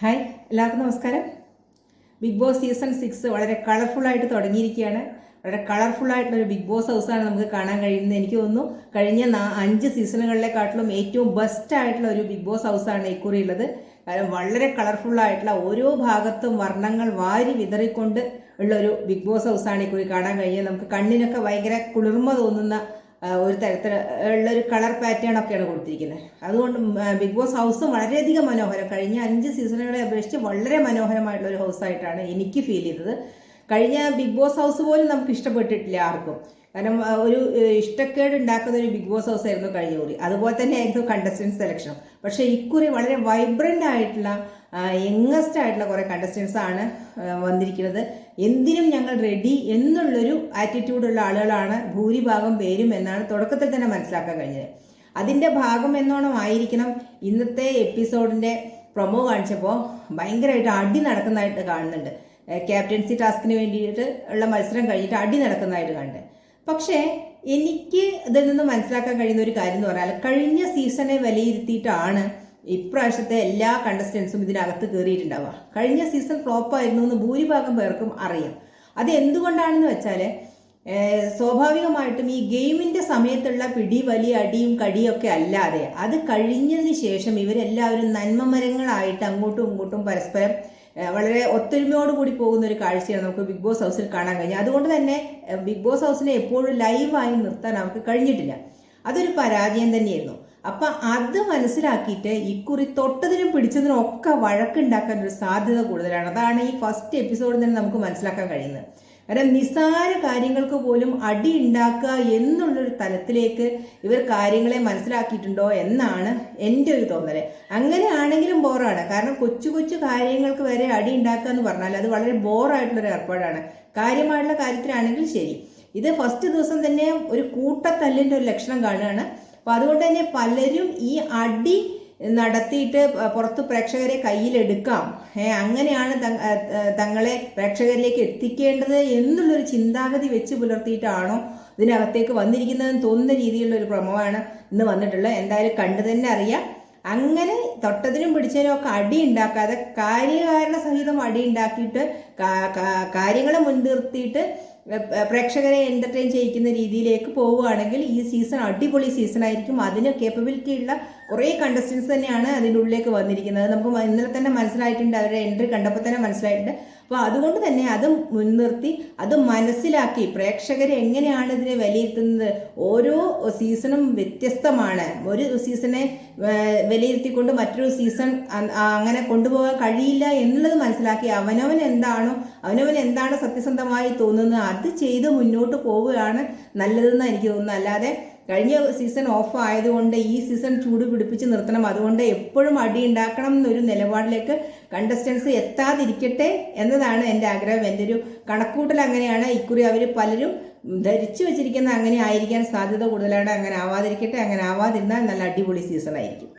Hi, എല്ലാവർക്കും നമസ്കാരം. Big boss season 6 വളരെ കളർഫുള്ളായിട്ട് തുടങ്ങിയിരിക്കുകയാണ്. വളരെ കളർഫുള്ളായിട്ടുള്ളൊരു ബിഗ് ബോസ് ഹൗസാണ് നമുക്ക് കാണാൻ കഴിയുന്നത്. എനിക്ക് തോന്നുന്നു കഴിഞ്ഞ 5 സീസണുകളിലെക്കാട്ടിലും ഏറ്റവും ബെസ്റ്റ് ആയിട്ടുള്ള ഒരു ബിഗ് ബോസ് ഹൗസാണ് ഇക്കുറി ഉള്ളത്. കാരണം വളരെ കളർഫുള്ളായിട്ടുള്ള ഓരോ ഭാഗത്തും വർണ്ണങ്ങൾ വാരി വിതറിക്കൊണ്ട് ഉള്ളൊരു ബിഗ് ബോസ് ഹൗസാണ് ഇക്കുറി കാണാൻ കഴിയുന്നത്. നമുക്ക് കണ്ണിനൊക്കെ ഭയങ്കര കുളിർമ തോന്നുന്ന ഒരു തരത്തിലുള്ളൊരു കളർ പാറ്റേൺ ഒക്കെയാണ് കൊടുത്തിരിക്കുന്നത്. അതുകൊണ്ട് ബിഗ് ബോസ് ഹൗസും വളരെയധികം മനോഹരം, കഴിഞ്ഞ 5 സീസണുകളെ അപേക്ഷിച്ച് വളരെ മനോഹരമായിട്ടുള്ള ഒരു ഹൗസായിട്ടാണ് എനിക്ക് ഫീൽ ചെയ്തത്. കഴിഞ്ഞ ബിഗ് ബോസ് ഹൗസ് പോലും നമുക്ക് ഇഷ്ടപ്പെട്ടിട്ടില്ല ആർക്കും. കാരണം ഒരു ഇഷ്ടക്കേട് ഉണ്ടാക്കുന്ന ഒരു ബിഗ് ബോസ് ഹൗസ് ആയിരുന്നു കഴിഞ്ഞ കുറി. അതുപോലെ തന്നെ ആയിരുന്നു കണ്ടസ്റ്റൻസ് സെലക്ഷനും. പക്ഷേ ഇക്കുറി വളരെ വൈബ്രൻ്റ് ആയിട്ടുള്ള യങ്ങസ്റ്റ് ആയിട്ടുള്ള കുറേ കണ്ടസ്റ്റൻസ് ആണ് വന്നിരിക്കുന്നത്. എന്തിനും ഞങ്ങൾ റെഡി എന്നുള്ളൊരു ആറ്റിറ്റ്യൂഡുള്ള ആളുകളാണ് ഭൂരിഭാഗം പേരും എന്നാണ് തുടക്കത്തിൽ തന്നെ മനസ്സിലാക്കാൻ കഴിഞ്ഞത്. അതിൻ്റെ ഭാഗം എന്നോണം ആയിരിക്കണം ഇന്നത്തെ എപ്പിസോഡിൻ്റെ പ്രൊമോ കാണിച്ചപ്പോൾ ഭയങ്കരമായിട്ട് അടി നടക്കുന്നതായിട്ട് കാണുന്നുണ്ട്. ക്യാപ്റ്റൻസി ടാസ്കിന് വേണ്ടിയിട്ട് ഉള്ള മത്സരം കഴിഞ്ഞിട്ട് അടി നടക്കുന്നതായിട്ട് കണ്ടത്. പക്ഷേ എനിക്ക് ഇതിൽ നിന്ന് മനസ്സിലാക്കാൻ കഴിയുന്ന ഒരു കാര്യം എന്ന് പറഞ്ഞാൽ, കഴിഞ്ഞ സീസണെ വിലയിരുത്തിയിട്ടാണ് ഇപ്രാവശ്യത്തെ എല്ലാ കണ്ടസ്റ്റൻസും ഇതിനകത്ത് കയറിയിട്ടുണ്ടാവുക. കഴിഞ്ഞ സീസൺ ഫ്ലോപ്പായിരുന്നു എന്ന് ഭൂരിഭാഗം പേർക്കും അറിയാം. അത് എന്തുകൊണ്ടാണെന്ന് വെച്ചാൽ, സ്വാഭാവികമായിട്ടും ഈ ഗെയിമിൻ്റെ സമയത്തുള്ള പിടി വലിയ അടിയും കടിയൊക്കെ അല്ലാതെ അത് കഴിഞ്ഞതിന് ശേഷം ഇവരെല്ലാവരും നന്മമരങ്ങളായിട്ട് അങ്ങോട്ടും ഇങ്ങോട്ടും പരസ്പരം വളരെ ഒത്തൊരുമയോടുകൂടി പോകുന്ന ഒരു കാഴ്ചയാണ് നമുക്ക് ബിഗ് ബോസ് ഹൗസിൽ കാണാൻ കഴിഞ്ഞത്. അതുകൊണ്ട് തന്നെ ബിഗ് ബോസ് ഹൗസിനെ എപ്പോഴും ലൈവായി നിർത്താൻ അവർക്ക് കഴിഞ്ഞിട്ടില്ല. അതൊരു പരാജയം തന്നെയായിരുന്നു. അപ്പം അത് മനസ്സിലാക്കിയിട്ട് ഇക്കുറി തൊട്ടതിനും പിടിച്ചതിനും ഒക്കെ വഴക്കുണ്ടാക്കാൻ ഒരു സാധ്യത കൂടുതലാണ്. അതാണ് ഈ ഫസ്റ്റ് എപ്പിസോഡിൽ നിന്ന് നമുക്ക് മനസ്സിലാക്കാൻ കഴിയുന്നത്. കാരണം നിസ്സാര കാര്യങ്ങൾക്ക് പോലും അടി ഉണ്ടാക്കുക എന്നുള്ളൊരു തലത്തിലേക്ക് ഇവർ കാര്യങ്ങളെ മനസ്സിലാക്കിയിട്ടുണ്ടോ എന്നാണ് എൻ്റെ ഒരു തോന്നൽ. അങ്ങനെയാണെങ്കിലും ബോറാണ്. കാരണം കൊച്ചു കൊച്ചു കാര്യങ്ങൾക്ക് വരെ അടി ഉണ്ടാക്കുക എന്ന് പറഞ്ഞാൽ അത് വളരെ ബോറായിട്ടുള്ളൊരു ഏർപ്പാടാണ്. കാര്യമായിട്ടുള്ള കാര്യത്തിലാണെങ്കിൽ ശരി. ഇത് ഫസ്റ്റ് ദിവസം തന്നെ ഒരു കൂട്ടത്തല്ലിൻ്റെ ഒരു ലക്ഷണം കാണുകയാണ്. അപ്പം അതുകൊണ്ട് തന്നെ പലരും ഈ അടി നടത്തിയിട്ട് പുറത്ത് പ്രേക്ഷകരെ കയ്യിലെടുക്കാം, അങ്ങനെയാണ് തങ്ങളെ പ്രേക്ഷകരിലേക്ക് എത്തിക്കേണ്ടത് എന്നുള്ളൊരു ചിന്താഗതി വെച്ച് പുലർത്തിയിട്ടാണോ ഇതിനകത്തേക്ക് വന്നിരിക്കുന്നതെന്ന് തോന്നുന്ന രീതിയിലുള്ള ഒരു പ്രൊമോയാണ് ഇന്ന് വന്നിട്ടുള്ളത്. എന്തായാലും കണ്ടു തന്നെ അറിയാം. അങ്ങനെ തൊട്ടതിനും പിടിച്ചതിനും ഒക്കെ അടി ഉണ്ടാക്കാതെ കാര്യകാരണ സഹിതം അടി ഉണ്ടാക്കിയിട്ട് കാര്യങ്ങളെ മുൻനിർത്തിയിട്ട് പ്രേക്ഷകരെ എൻ്റർടൈൻ ചെയ്യിക്കുന്ന രീതിയിലേക്ക് പോവുകയാണെങ്കിൽ ഈ സീസൺ അടിപൊളി സീസൺ ആയിരിക്കും. അതിന് കേപ്പബിലിറ്റി ഉള്ള കുറേ കണ്ടസ്റ്റൻസ് തന്നെയാണ് അതിൻ്റെ ഉള്ളിലേക്ക് വന്നിരിക്കുന്നത്. നമുക്ക് ഇന്നലെ തന്നെ മനസ്സിലായിട്ടുണ്ട്, അവരുടെ എൻട്രി കണ്ടപ്പോൾ തന്നെ മനസ്സിലായിട്ടുണ്ട്. അപ്പോൾ അതുകൊണ്ട് തന്നെ അത് മുൻനിർത്തി അത് മനസ്സിലാക്കി പ്രേക്ഷകരെ എങ്ങനെയാണ് ഇതിനെ വിലയിരുത്തുന്നത്. ഓരോ സീസണും വ്യത്യസ്തമാണ്. ഒരു സീസണെ വിലയിരുത്തിക്കൊണ്ട് മറ്റൊരു സീസൺ അങ്ങനെ കൊണ്ടുപോകാൻ കഴിയില്ല എന്നുള്ളത് മനസ്സിലാക്കി അവനവൻ എന്താണ് സത്യസന്ധമായി തോന്നുന്നത് അത് ചെയ്ത് മുന്നോട്ട് പോവുകയാണ് നല്ലതെന്ന് എനിക്ക് തോന്നുന്നു. അല്ലാതെ കഴിഞ്ഞ സീസൺ ഓഫ് ആയതുകൊണ്ട് ഈ സീസൺ ചൂട് പിടിപ്പിച്ച് നിർത്തണം, അതുകൊണ്ട് എപ്പോഴും അടി ഉണ്ടാക്കണം എന്നൊരു നിലപാടിലേക്ക് കണ്ടസ്റ്റൻസ് എത്താതിരിക്കട്ടെ എന്നതാണ് എൻ്റെ ആഗ്രഹം. എൻ്റെ ഒരു കണക്കൂട്ടൽ അങ്ങനെയാണ്. ഇക്കുറി അവർ പലരും ധരിച്ചു വെച്ചിരിക്കുന്ന അങ്ങനെ ആയിരിക്കാൻ സാധ്യത കൂടുതലാണ്. അങ്ങനെ ആവാതിരിക്കട്ടെ. അങ്ങനെ ആവാതിരുന്നാൽ നല്ല അടിപൊളി സീസൺ ആയിരിക്കും.